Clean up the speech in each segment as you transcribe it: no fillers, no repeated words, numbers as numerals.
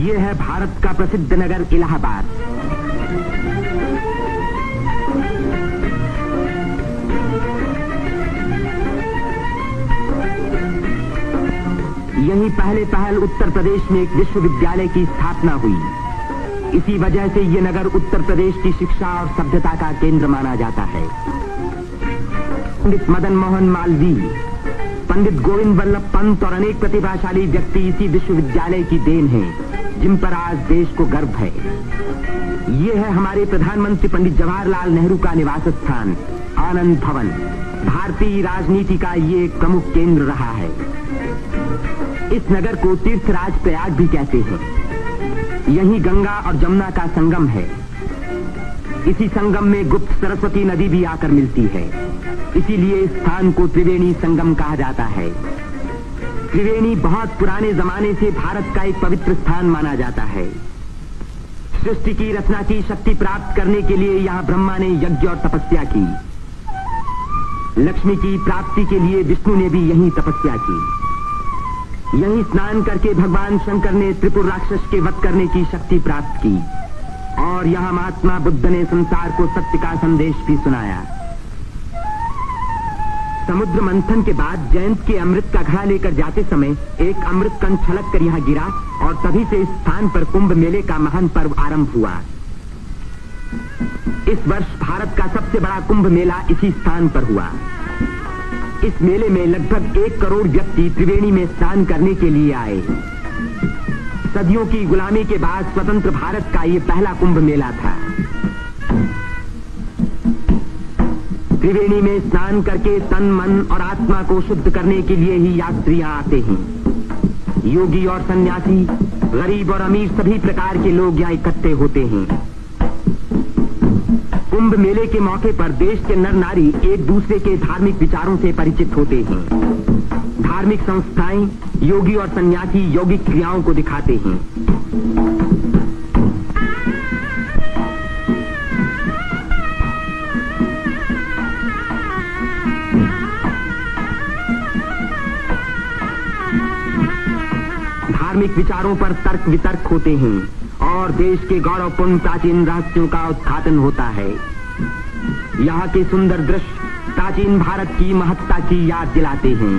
ये है भारत का प्रसिद्ध नगर इलाहाबाद। यहीं पहल उत्तर प्रदेश में एक विश्वविद्यालय की स्थापना हुई। इसी वजह से ये नगर उत्तर प्रदेश की शिक्षा और सभ्यता का केंद्र माना जाता है। पंडित मदन मोहन मालवीय, पंडित गोविंद वल्लभ पंत और अनेक प्रतिभाशाली व्यक्ति इसी विश्वविद्यालय की देन हैं, जिन पर आज देश को गर्व है। ये है हमारे प्रधानमंत्री पंडित जवाहरलाल नेहरू का निवास स्थान, आनंद भवन। भारतीय राजनीति का ये एक प्रमुख केंद्र रहा है। इस नगर को तीर्थराज प्रयाग भी कहते हैं। यहीं गंगा और जमुना का संगम है। इसी संगम में गुप्त सरस्वती नदी भी आकर मिलती है। इसीलिए इस स्थान को त्रिवेणी संगम कहा जाता है। त्रिवेणी बहुत पुराने जमाने से भारत का एक पवित्र स्थान माना जाता है। सृष्टि की रचना की शक्ति प्राप्त करने के लिए यहाँ ब्रह्मा ने यज्ञ और तपस्या की। लक्ष्मी की प्राप्ति के लिए विष्णु ने भी यहीं तपस्या की। यहीं स्नान करके भगवान शंकर ने त्रिपुर राक्षस के वध करने की शक्ति प्राप्त की और यहाँ महात्मा बुद्ध ने संसार को सत्य का संदेश भी सुनाया। समुद्र मंथन के बाद जयंत के अमृत का घड़ा लेकर जाते समय एक अमृत कण छलक कर यहाँ गिरा और तभी से इस स्थान पर कुंभ मेले का महान पर्व आरंभ हुआ। इस वर्ष भारत का सबसे बड़ा कुंभ मेला इसी स्थान पर हुआ। इस मेले में लगभग 1 करोड़ व्यक्ति त्रिवेणी में स्नान करने के लिए आए। सदियों की गुलामी के बाद स्वतंत्र भारत का ये पहला कुंभ मेला था। त्रिवेणी में स्नान करके तन, मन और आत्मा को शुद्ध करने के लिए ही यात्री यहाँ आते हैं। योगी और सन्यासी, गरीब और अमीर सभी प्रकार के लोग यहाँ इकट्ठे होते हैं। कुंभ मेले के मौके पर देश के नर नारी एक दूसरे के धार्मिक विचारों से परिचित होते हैं। धार्मिक संस्थाएं योगी और सन्यासी यौगिक क्रियाओं को दिखाते हैं। धार्मिक विचारों पर तर्क वितर्क होते हैं और देश के गौरवपूर्ण प्राचीन रहस्यों का उद्घाटन होता है। यहाँ के सुंदर दृश्य प्राचीन भारत की महत्ता की याद दिलाते हैं।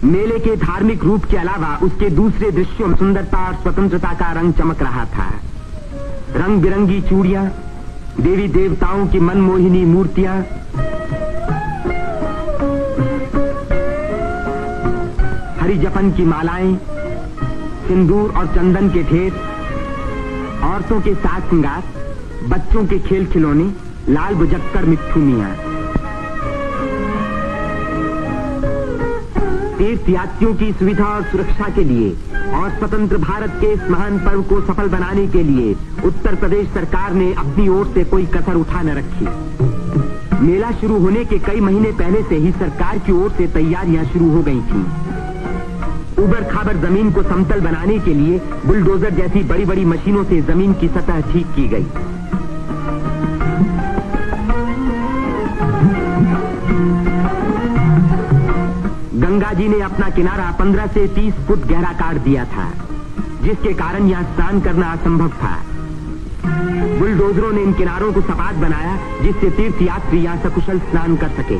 मेले के धार्मिक रूप के अलावा उसके दूसरे दृश्यों में सुंदरता और स्वतंत्रता का रंग चमक रहा था। रंग बिरंगी चूड़ियां, देवी देवताओं की मनमोहिनी मूर्तियां, हरी जफन की मालाएं, सिंदूर और चंदन के ढेर, औरतों के साज श्रृंगार, बच्चों के खेल खिलौने, लाल बुझक्कर मिट्ठू मियां। तीर्थयात्रियों की सुविधा और सुरक्षा के लिए और स्वतंत्र भारत के इस महान पर्व को सफल बनाने के लिए उत्तर प्रदेश सरकार ने अपनी ओर से कोई कसर उठा न रखी। मेला शुरू होने के कई महीने पहले से ही सरकार की ओर से तैयारियां शुरू हो गई थीं। उबड़ खाबड़ जमीन को समतल बनाने के लिए बुलडोजर जैसी बड़ी बड़ी मशीनों से जमीन की सतह ठीक की गई। गंगा जी ने अपना किनारा 15 से 30 फुट गहरा काट दिया था, जिसके कारण यहाँ स्नान करना असंभव था। बुलडोजरों ने इन किनारों को सपाट बनाया, जिससे तीर्थयात्री यहाँ सकुशल स्नान कर सके।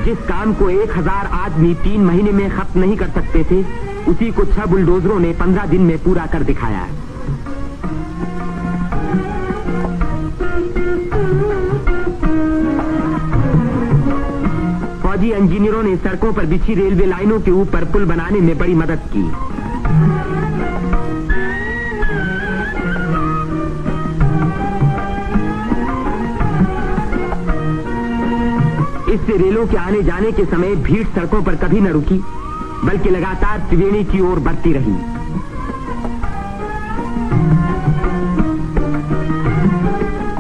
जिस काम को 1000 आदमी 3 महीने में खत्म नहीं कर सकते थे, उसी को 6 बुलडोजरों ने 15 दिन में पूरा कर दिखाया। फौजी इंजीनियरों ने सड़कों पर बिछी रेलवे लाइनों के ऊपर पुल बनाने में बड़ी मदद की। इससे रेलों के आने जाने के समय भीड़ सड़कों पर कभी न रुकी, बल्कि लगातार त्रिवेणी की ओर बढ़ती रही।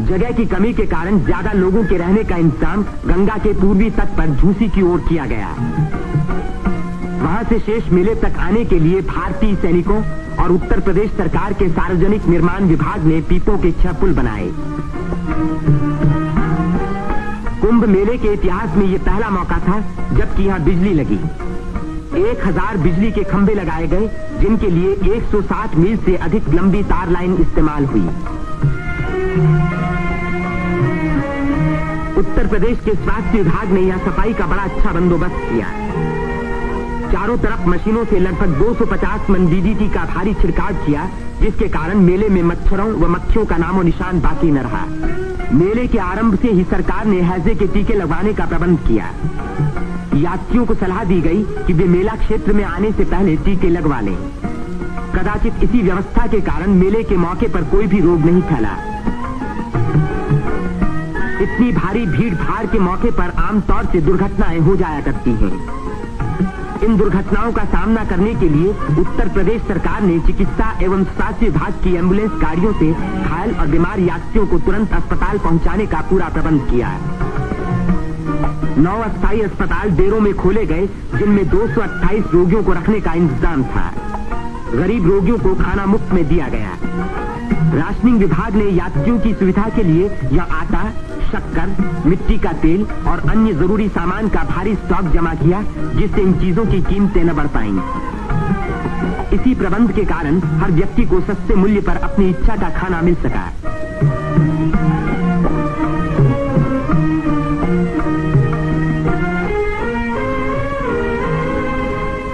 जगह की कमी के कारण ज्यादा लोगों के रहने का इंतजाम गंगा के पूर्वी तट पर झूसी की ओर किया गया। वहां से शेष मेले तक आने के लिए भारतीय सैनिकों और उत्तर प्रदेश सरकार के सार्वजनिक निर्माण विभाग ने पीपों के 6 पुल बनाए। कुंभ मेले के इतिहास में ये पहला मौका था जबकि यहाँ बिजली लगी। 1000 बिजली के खंभे लगाए गए, जिनके लिए 160 मील से अधिक लंबी तार लाइन इस्तेमाल हुई। उत्तर प्रदेश के स्वास्थ्य विभाग ने यहाँ सफाई का बड़ा अच्छा बंदोबस्त किया। चारों तरफ मशीनों से लगभग 250 मन डीडीटी का भारी छिड़काव किया, जिसके कारण मेले में मच्छरों व मक्खियों का नामो निशान बाकी न रहा। मेले के आरंभ से ही सरकार ने हैजे के टीके लगवाने का प्रबंध किया। यात्रियों को सलाह दी गई कि वे मेला क्षेत्र में आने से पहले टीके लगवा लें। कदाचित इसी व्यवस्था के कारण मेले के मौके पर कोई भी रोग नहीं फैला। इतनी भारी भीड़ भाड़ के मौके पर आमतौर से दुर्घटनाएं हो जाया करती हैं। इन दुर्घटनाओं का सामना करने के लिए उत्तर प्रदेश सरकार ने चिकित्सा एवं स्वास्थ्य विभाग की एम्बुलेंस गाड़ियों से घायल और बीमार यात्रियों को तुरंत अस्पताल पहुंचाने का पूरा प्रबंध किया। 9 अस्थायी अस्पताल डेरों में खोले गए, जिनमें 228 रोगियों को रखने का इंतजाम था। गरीब रोगियों को खाना मुफ्त में दिया गया। राशनिंग विभाग ने यात्रियों की सुविधा के लिए यह आटा, शक्कर, मिट्टी का तेल और अन्य जरूरी सामान का भारी स्टॉक जमा किया, जिससे इन चीजों की कीमतें न बढ़ पाईं। इसी प्रबंध के कारण हर व्यक्ति को सस्ते मूल्य पर अपनी इच्छा का खाना मिल सका।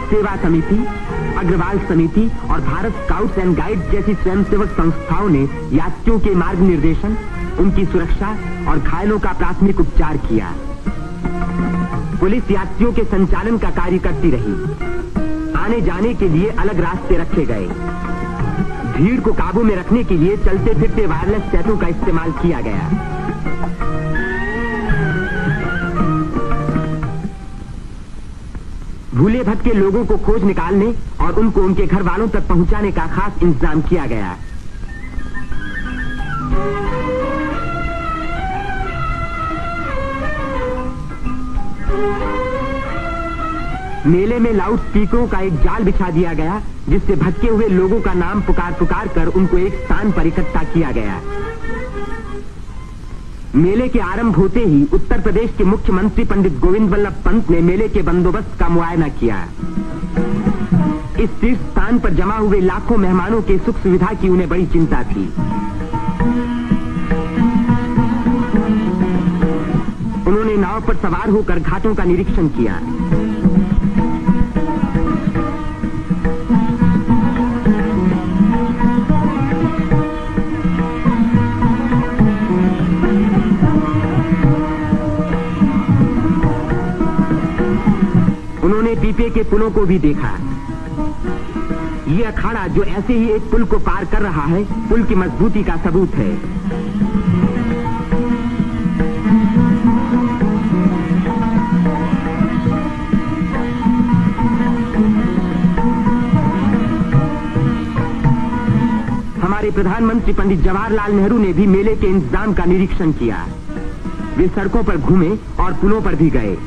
सेवा समिति, अग्रवाल समिति और भारत स्काउट्स एंड गाइड्स जैसी स्वयंसेवक संस्थाओं ने यात्रियों के मार्ग निर्देशन, उनकी सुरक्षा और घायलों का प्राथमिक उपचार किया। पुलिस यात्रियों के संचालन का कार्य करती रही। आने जाने के लिए अलग रास्ते रखे गए। भीड़ को काबू में रखने के लिए चलते फिरते वायरलेस सेटों का इस्तेमाल किया गया। भूले भटके लोगों को खोज निकालने और उनको उनके घर वालों तक पहुंचाने का खास इंतजाम किया गया। मेले में लाउड स्पीकरों का एक जाल बिछा दिया गया, जिससे भटके हुए लोगों का नाम पुकार पुकार कर उनको एक स्थान पर इकट्ठा किया गया। मेले के आरंभ होते ही उत्तर प्रदेश के मुख्यमंत्री पंडित गोविंद वल्लभ पंत ने मेले के बंदोबस्त का मुआयना किया। इस तीर्थ स्थान पर जमा हुए लाखों मेहमानों के सुख सुविधा की उन्हें बड़ी चिंता थी। उन्होंने नाव पर सवार होकर घाटों का निरीक्षण किया। उन्होंने पीपे के पुलों को भी देखा। ये अखाड़ा जो ऐसे ही एक पुल को पार कर रहा है, पुल की मजबूती का सबूत है। हमारे प्रधानमंत्री पंडित जवाहरलाल नेहरू ने भी मेले के इंतजाम का निरीक्षण किया। वे सड़कों पर घूमे और पुलों पर भी गए।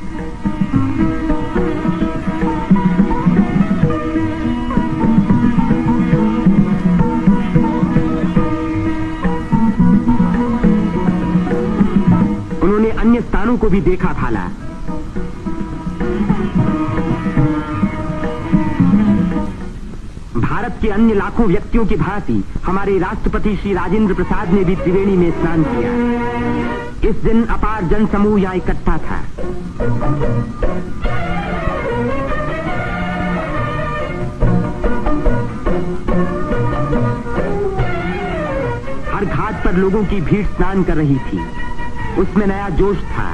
उन्होंने अन्य स्थानों को भी देखा भाला। भारत के अन्य लाखों व्यक्तियों की भांति हमारे राष्ट्रपति श्री राजेंद्र प्रसाद ने भी त्रिवेणी में स्नान किया। इस दिन अपार जन समूह यहाँ इकट्ठा था। हर घाट पर लोगों की भीड़ स्नान कर रही थी। उसमें नया जोश था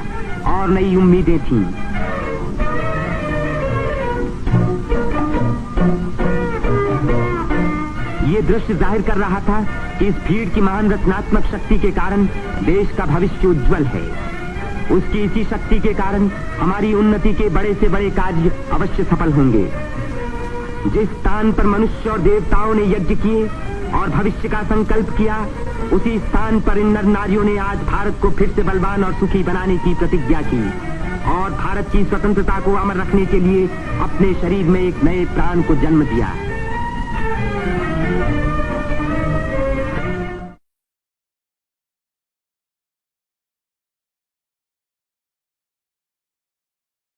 और नई उम्मीदें थीं। ये दृश्य जाहिर कर रहा था कि इस भीड़ की महान रचनात्मक शक्ति के कारण देश का भविष्य उज्जवल है। उसकी इसी शक्ति के कारण हमारी उन्नति के बड़े से बड़े कार्य अवश्य सफल होंगे। जिस स्थान पर मनुष्य और देवताओं ने यज्ञ किए और भविष्य का संकल्प किया, उसी स्थान पर इन नर नारियों ने आज भारत को फिर से बलवान और सुखी बनाने की प्रतिज्ञा की और भारत की स्वतंत्रता को अमर रखने के लिए अपने शरीर में एक नए प्राण को जन्म दिया।